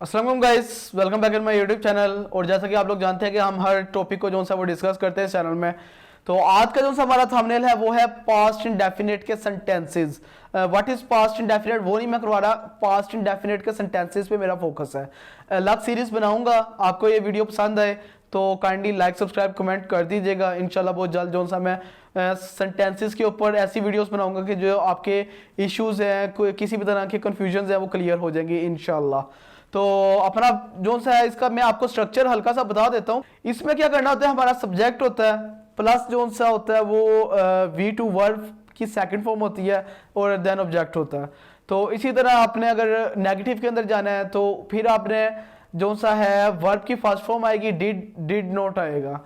अस्सलाम वालेकुम guys, welcome back in my YouTube channel. और जैसा कि आप लोग जानते हैं कि हम हर टॉपिक को जो सा वो डिस्कस करते हैं इस चैनल में। तो आज का जो सा हमारा थंबनेल है वो है पास्ट इंडेफिनिट के sentences. What is past indefinite वो नहीं मैं करवा रहा, पास्ट इंडेफिनिट के सेंटेंसेस पे मेरा फोकस है। अलग सीरीज बनाऊंगा, आपको ये वीडियो पसंद आए तो काइंडली लाइक सब्सक्राइब कमेंट कर दीजिएगा। इंशाल्लाह बहुत जल्द जो सा मैं सेंटेंसेस के ऊपर ऐसी वीडियोस बनाऊंगा कि जो आपके इश्यूज हैं, कोई किसी भी तरह के कन्फ्यूजन हैं वो क्लियर हो जाएंगे इंशाल्लाह। तो अपना जो सा है इसका मैं आपको स्ट्रक्चर हल्का सा बता देता हूँ। इसमें क्या करना होता है, हमारा सब्जेक्ट होता है प्लस जो सा होता है वो V2 वर्ब की सेकंड फॉर्म होती है और देन ऑब्जेक्ट होता है। तो इसी तरह आपने अगर नेगेटिव के अंदर जाना है तो फिर आपने जो सा है वर्ब की फर्स्ट फॉर्म आएगी, डिड नॉट आएगा।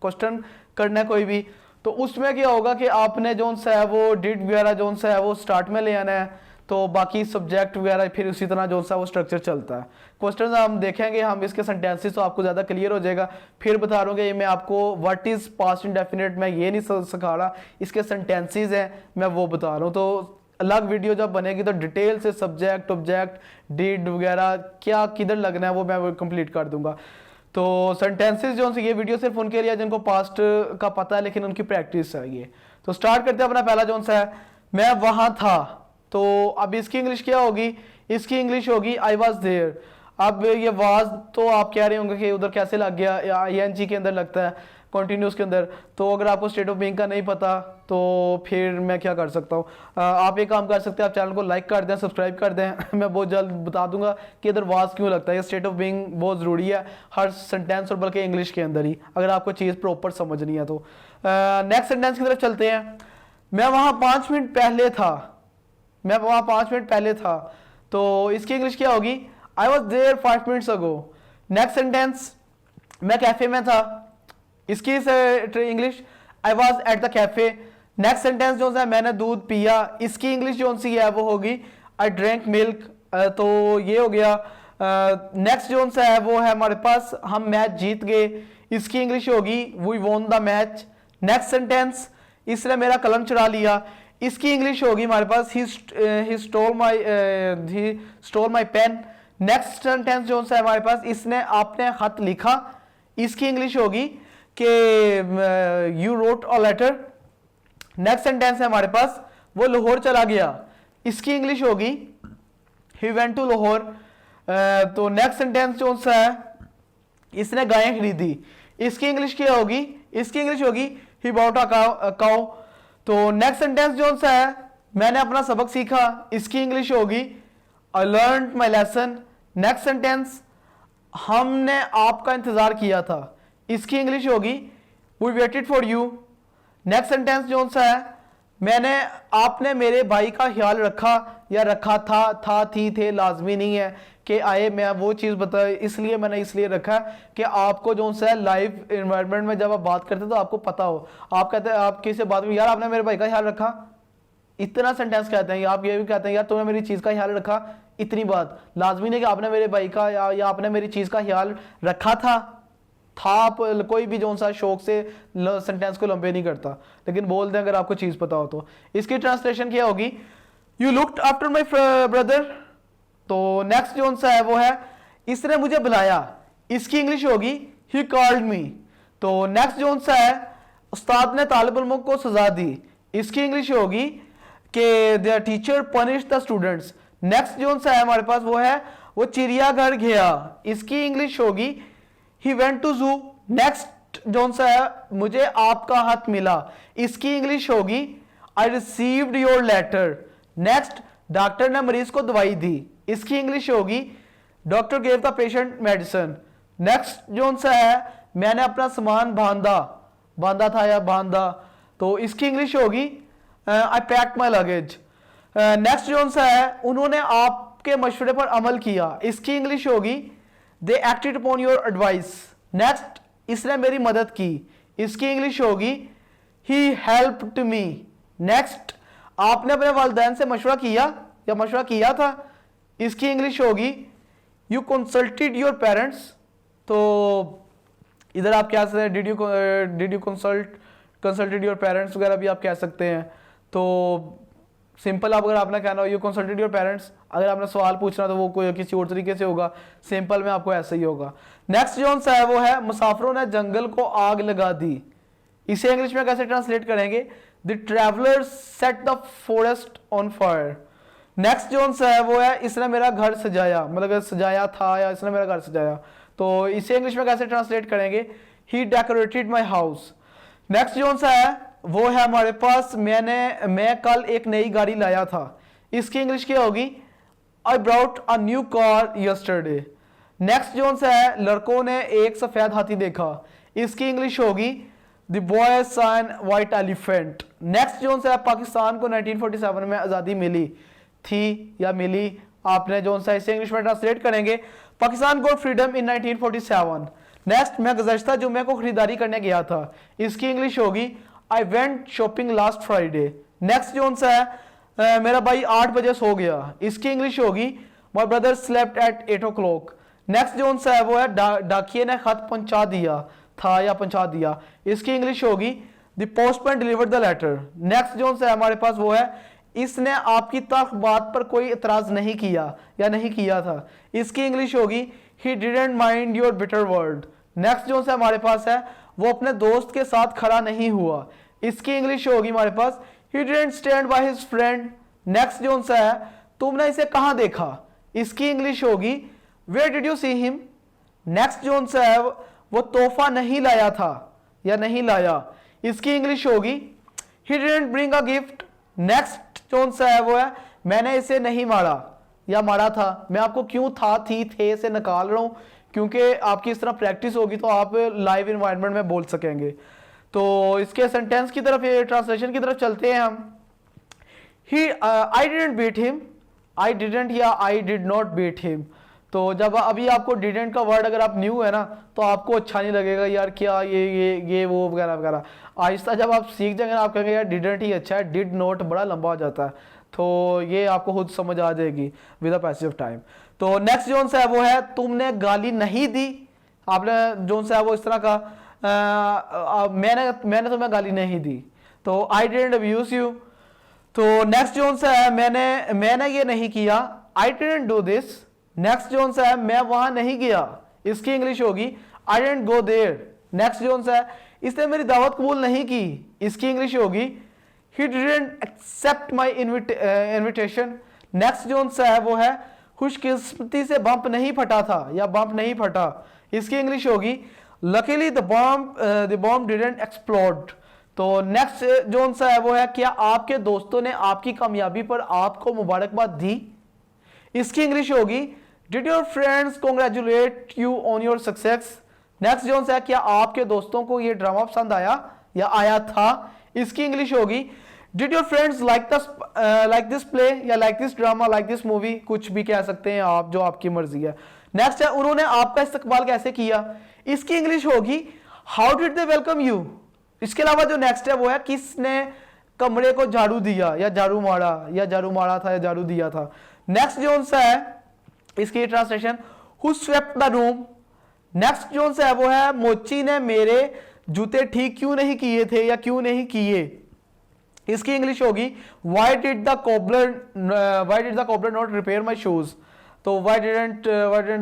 क्वेश्चन करना है कोई भी तो उसमें क्या होगा कि आपने जो सा है वो डिड वगैरह जो सा है वो स्टार्ट में ले आना है, तो बाकी सब्जेक्ट वगैरह फिर उसी तरह जो सा वो स्ट्रक्चर चलता है। क्वेश्चन हम देखेंगे, हम इसके सेंटेंसेस तो आपको ज़्यादा क्लियर हो जाएगा। फिर बता रहा हूँ कि मैं आपको व्हाट इज़ पास्ट इंडेफिनिट मैं ये नहीं सिखा रहा, इसके सेंटेंसेस हैं मैं वो बता रहा हूँ। तो अलग वीडियो जब बनेगी तो डिटेल से सब्जेक्ट ऑब्जेक्ट डिड वगैरह क्या किधर लगना है वो मैं वो कंप्लीट कर दूंगा। तो सेंटेंसेस जो ये वीडियो सिर्फ उनके लिए जिनको पास्ट का पता है लेकिन उनकी प्रैक्टिस है ये। तो स्टार्ट करते हैं अपना पहला जो सा है, मैं वहाँ था। तो अब इसकी इंग्लिश क्या होगी, इसकी इंग्लिश होगी आई वॉज देयर। अब ये वाज तो आप कह रहे होंगे कि उधर कैसे लग गया, ING के अंदर लगता है कॉन्टिन्यूस के अंदर। तो अगर आपको स्टेट ऑफ बीइंग का नहीं पता तो फिर मैं क्या कर सकता हूँ, आप एक काम कर सकते हैं, आप चैनल को लाइक कर दें सब्सक्राइब कर दें मैं बहुत जल्द बता दूंगा कि इधर वाज क्यों लगता है। ये स्टेट ऑफ बीइंग बहुत ज़रूरी है हर सेंटेंस और बल्कि इंग्लिश के अंदर ही, अगर आपको चीज़ प्रॉपर समझनी है तो। नेक्स्ट सेंटेंस की तरफ चलते हैं। मैं वहाँ 5 मिनट पहले था, मैं वहाँ 5 मिनट पहले था। तो इसकी इंग्लिश क्या होगी, I was there 5 minutes ago. Next sentence, मैं कैफे में था, इसकी English I was at the cafe. Next sentence जो है मैंने दूध पिया, इसकी इंग्लिश जो सी है वो होगी आई ड्रिंक मिल्क। तो ये हो गया। नेक्स्ट जो सा है वो है हमारे पास हम मैच जीत गए, इसकी इंग्लिश होगी we won the match. Next sentence, इसने मेरा कलम चुरा लिया, इसकी इंग्लिश होगी हमारे पास ही stole my pen. Next sentence जो है हमारे पास, इसने आपने खत लिखा, इसकी इंग्लिश होगी कि you wrote a letter. Next sentence है हमारे पास वो लाहौर चला गया, इसकी इंग्लिश होगी ही वेंट टू लाहौर। तो नेक्स्ट सेंटेंस जो सा है, इसने गायें खरीदी, इसकी इंग्लिश क्या होगी, इसकी इंग्लिश होगी ही बॉट अ काउ। तो नेक्स्ट सेंटेंस जो सा है, मैंने अपना सबक सीखा, इसकी इंग्लिश होगी I learned my lesson. Next sentence, हमने आपका इंतजार किया था, इसकी इंग्लिश होगी we waited for you. Next sentence जो सा है, मैंने आपने मेरे भाई का ख्याल रखा या रखा था थी थे लाजमी नहीं है कि आए, मैं वो चीज़ बता इसलिए मैंने इसलिए रखा कि आपको जो सा है लाइव इन्वायरमेंट में जब आप बात करते तो आपको पता हो। आप कहते हैं आप किसी बात में यार आपने मेरे भाई का ख्याल रखा, इतना सेंटेंस कहते हैं। आप ये भी कहते हैं यार तूने मेरी चीज़ का ख्याल रखा, इतनी बात लाजमी नहीं कि आपने मेरे भाई का या आपने मेरी चीज़ का ख्याल रखा था आप कोई भी जो सा शौक से सेंटेंस को लंबे नहीं करता, लेकिन बोल दें अगर आपको चीज़ पता हो तो। इसकी ट्रांसलेशन क्या होगी, you looked after my brother. तो नेक्स्ट जो सा है वो है इसने मुझे बुलाया, इसकी इंग्लिश होगी ही कॉल्ड मी। तो नेक्स्ट जो सा है, उस्ताद ने तालिब इल्मों को सजा दी, इसकी इंग्लिश होगी कि the teacher punish the students. Next जो सा है हमारे पास वो है वो चिड़ियाघर गया, इसकी इंग्लिश होगी ही वेंट टू जू। नेक्स्ट जो सा है, मुझे आपका हाथ मिला, इसकी इंग्लिश होगी I received your letter. Next, doctor ने मरीज को दवाई दी, इसकी इंग्लिश होगी doctor gave the patient medicine. Next जो सा है, मैंने अपना सामान बांधा था या बांधा, तो इसकी इंग्लिश होगी आई पैक्ड माई लगेज। नेक्स्ट जो सा है, उन्होंने आपके मशवरे पर अमल किया, इसकी इंग्लिश होगी दे acted upon your advice. Next, इसने मेरी मदद की, इसकी इंग्लिश होगी ही हेल्प्ड मी। नेक्स्ट, आपने अपने वालिदैन से मशवरा किया या मशवरा किया था, इसकी इंग्लिश होगी यू कंसल्टेड योर पेरेंट्स। तो इधर आप क्या सकते हैं, did you consulted your parents वगैरह भी आप कह सकते हैं। तो सिंपल अगर आपने कहना हो यू कंसल्टेड योर पेरेंट्स, अगर आपने सवाल पूछना तो वो कोई किसी और तरीके से होगा, सिंपल में आपको ऐसे ही होगा। नेक्स्ट जो सा है वो है मुसाफिरों ने जंगल को आग लगा दी। इसे इंग्लिश में कैसे ट्रांसलेट करेंगे? The travellers set the forest on fire. Next जो सा है वो है इसने मेरा घर सजाया, मतलब सजाया था या इसने मेरा घर सजाया, तो इसे इंग्लिश में कैसे ट्रांसलेट करेंगे? ही डेकोरेटेड माई हाउस। नेक्स्ट जो सा है वो है हमारे पास मैं कल एक नई गाड़ी लाया था। इसकी इंग्लिश क्या होगी? I brought a new car yesterday. Next जो सा है लड़कों ने एक सफेद हाथी देखा। इसकी इंग्लिश होगी the boy saw and white elephant. Next जो सा है पाकिस्तान को 1947 में आज़ादी मिली थी या मिली, आपने जो सा इसे इंग्लिश में ट्रांसलेट करेंगे पाकिस्तान गॉट फ्रीडम इन 1947। नेक्स्ट मैं गुज़श्ता जुम्मे को खरीदारी करने गया था। इसकी इंग्लिश होगी I went shopping last Friday. Next जो सा है मेरा भाई 8 बजे सो गया। इसकी इंग्लिश होगी my brother slept at 8 o'clock। Next जो सा है वो है डाकिए ने खत पहुंचा दिया था या पहुंचा दिया। इसकी इंग्लिश होगी the postman delivered the letter. Next जो सा है हमारे पास वो है इसने आपकी तल्ख बात पर कोई इतराज नहीं किया या नहीं किया था। इसकी इंग्लिश होगी he didn't mind your bitter word. Next जो सा हमारे पास है वो अपने दोस्त के साथ खड़ा नहीं हुआ। इसकी इंग्लिश होगी हमारे पास ही didn't stand by his friend. Next जो सा है तुमने इसे कहां देखा? इसकी इंग्लिश होगी where did you see him. Next जो सा है वो तोहफा नहीं लाया था या नहीं लाया। इसकी इंग्लिश होगी he didn't bring a gift. Next जो सा है वो है मैंने इसे नहीं मारा या मारा था। मैं आपको क्यों था थी थे से निकाल रहा हूं क्योंकि आपकी इस तरह प्रैक्टिस होगी तो आप लाइव इन्वायरमेंट में बोल सकेंगे। तो इसके सेंटेंस की तरफ, ट्रांसलेशन की तरफ चलते हैं हम। He I didn't beat him, I didn't या I did not beat him. तो जब अभी आपको डिडंट का वर्ड अगर आप न्यू है ना तो आपको अच्छा नहीं लगेगा यार क्या ये वो वगैरह वगैरह। आहिस्ता जब आप सीख जाएंगे ना आप कहेंगे यार डिडंट ही अच्छा है, डिड नॉट बड़ा लंबा हो जाता है। तो ये आपको खुद समझ आ जाएगी with the passage of time. तो नेक्स्ट जोन सा है वो है तुमने गाली नहीं दी। आपने जोन सा है वो इस तरह का मैंने तुम्हें गाली नहीं दी, तो आई डिडंट अब्यूज यू। तो नेक्स्ट जोन सा है मैंने ये नहीं किया, I didn't do this. Next जोन सा है मैं वहां नहीं गया। इसकी इंग्लिश होगी I didn't go there. Next जोन सा है इसने मेरी दावत कबूल नहीं की। इसकी इंग्लिश होगी he didn't accept my invitation। Next जोन सा है वो है खुशकिस्मती से बम्प नहीं फटा था या बम्प नहीं फटा। इसकी इंग्लिश होगी luckily the bomb didn't explode. तो नेक्स्ट जोन सा है वो है क्या आपके दोस्तों ने आपकी कामयाबी पर आपको मुबारकबाद दी। इसकी इंग्लिश होगी did your friends congratulate you on your success. Next जोन सा है क्या आपके दोस्तों को ये ड्रामा पसंद आया या आया था। इसकी इंग्लिश होगी did your friends like this play या like this drama like this movie, कुछ भी कह सकते हैं आप, जो आपकी मर्जी है। नेक्स्ट है उन्होंने आपका इस्तकबाल कैसे किया। इसकी इंग्लिश होगी how did they welcome you. इसके अलावा जो नेक्स्ट है वो है किसने कमरे को झाड़ू दिया या झाड़ू मारा था या झाड़ू दिया था। नेक्स्ट जोन सा है इसकी translation who swept the room. Next जोन सा है वो है मोची ने मेरे जूते ठीक क्यों नहीं किए थे या क्यों नहीं किए। इसकी इंग्लिश होगी why did the cobbler not repair my shoes. तो why didn't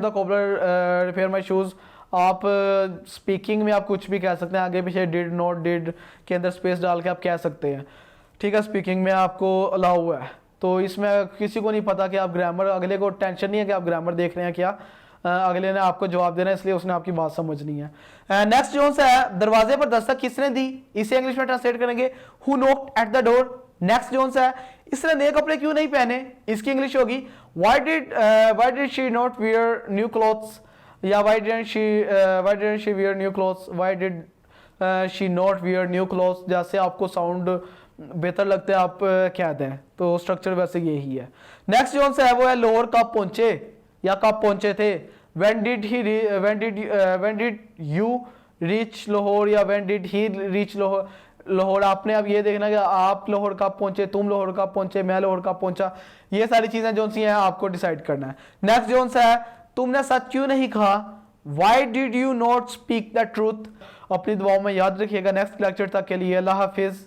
the cobbler repair my shoes. आप स्पीकिंग में आप कुछ भी कह सकते हैं, आगे पीछे डिड नॉट डिड के अंदर स्पेस डाल के आप कह सकते हैं, ठीक है। स्पीकिंग में आपको अलाउ हुआ है। तो इसमें किसी को नहीं पता कि आप ग्रामर, अगले को टेंशन नहीं है कि आप ग्रामर देख रहे हैं क्या, अगले ने आपको जवाब देना है इसलिए उसने आपकी बात समझनी है। नेक्स्ट जो है दरवाजे पर दस्तक किसने दी। इसे इंग्लिश में ट्रांसलेट करेंगे who knocked at the door. Next जो है इसने नए कपड़े क्यों नहीं पहने। इसकी इंग्लिश होगी why did she not wear new clothes या why didn't she wear new clothes, why did she not wear new clothes. जैसे आपको साउंड बेहतर लगता है आप कह दें, तो स्ट्रक्चर वैसे यही है। नेक्स्ट जो है वो है लाहौर कब पहुंचे या कब पहुंचे थे। when did you reach Lahore या when did he reach Lahore. आपने अब ये देखना कि आप लाहौर कब पहुंचे, तुम लाहौर कब पहुंचे, मैं लाहौर कब पहुंचा, ये सारी चीजें जो सी हैं आपको डिसाइड करना है। नेक्स्ट जो सा है तुमने सच क्यों नहीं कहा। why did you not speak the truth। अपनी दुआओं में याद रखिएगा। नेक्स्ट लेक्चर तक के लिए अल्लाह हाफिज।